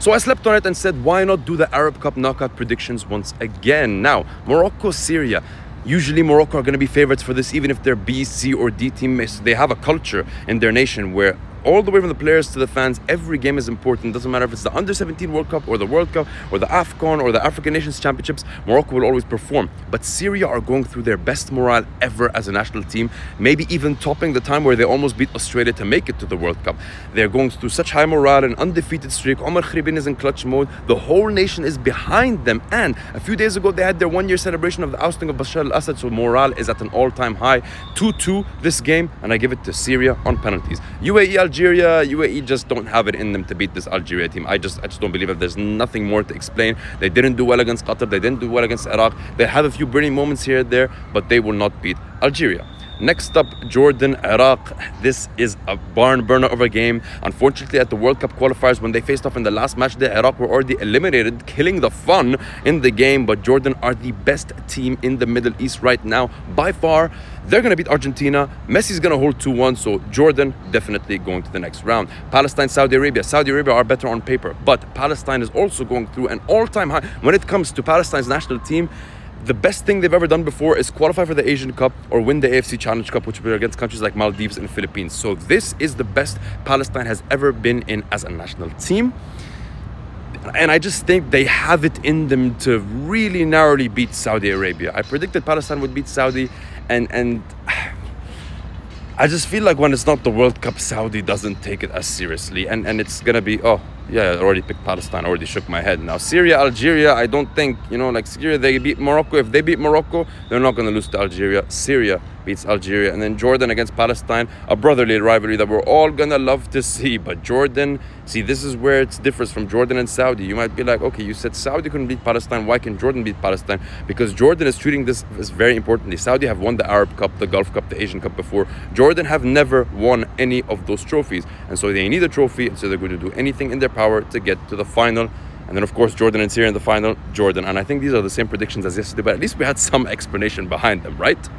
So I slept on it and said, why not do the Arab Cup knockout predictions once again? Now, Morocco, Syria. Usually Morocco are going to be favorites for this, even if they're B, C, or D team. They have a culture in their nation where all the way from the players to the fans, every game is important. Doesn't matter if it's the Under-17 World Cup or the World Cup or the AFCON or the African Nations Championships, Morocco will always perform. But Syria are going through their best morale ever as a national team, maybe even topping the time where they almost beat Australia to make it to the World Cup. They're going through such high morale, an undefeated streak. Omar Khribin is in clutch mode. The whole nation is behind them. And a few days ago, they had their one-year celebration of the ousting of Bashar al-Assad, so morale is at an all-time high. 2-2 this game, and I give it to Syria on penalties. UAE, Algeria, UAE just don't have it in them to beat this Algeria team. I just don't believe it. There's nothing more to explain. They didn't do well against Qatar. They didn't do well against Iraq. They have a few brilliant moments here and there, but they will not beat Algeria. Next up, Jordan, Iraq. This is a barn burner of a game. Unfortunately, at the World Cup qualifiers, when they faced off in the last match, the Iraq were already eliminated, killing the fun in the game. But Jordan are the best team in the Middle East right now, by far. They're going to beat Argentina. Messi's going to hold 2-1, so Jordan definitely going to the next round. Palestine, Saudi Arabia. Saudi Arabia are better on paper, but Palestine is also going through an all-time high. When it comes to Palestine's national team, the best thing they've ever done before is qualify for the Asian Cup or win the AFC Challenge Cup, which will be against countries like Maldives and Philippines. So this is the best Palestine has ever been in as a national team. And I just think they have it in them to really narrowly beat Saudi Arabia. I predicted Palestine would beat Saudi, and I just feel like when it's not the World Cup, Saudi doesn't take it as seriously. And it's going to be, oh, yeah, I already picked Palestine, I already shook my head. Now, Syria, Algeria, I don't think, like Syria, they beat Morocco. If they beat Morocco, they're not going to lose to Algeria. Syria beats Algeria. And then Jordan against Palestine, a brotherly rivalry that we're all going to love to see. But Jordan, see, this is where it differs from Jordan and Saudi. You might be like, okay, you said Saudi couldn't beat Palestine. Why can Jordan beat Palestine? Because Jordan is treating this as very importantly. Saudi have won the Arab Cup, the Gulf Cup, the Asian Cup before. Jordan have never won any of those trophies. And so they need a trophy, and so they're going to do anything in their power to get to the final. And then, of course, Jordan and Syria in the final, Jordan. And I think these are the same predictions as yesterday, but at least we had some explanation behind them, right?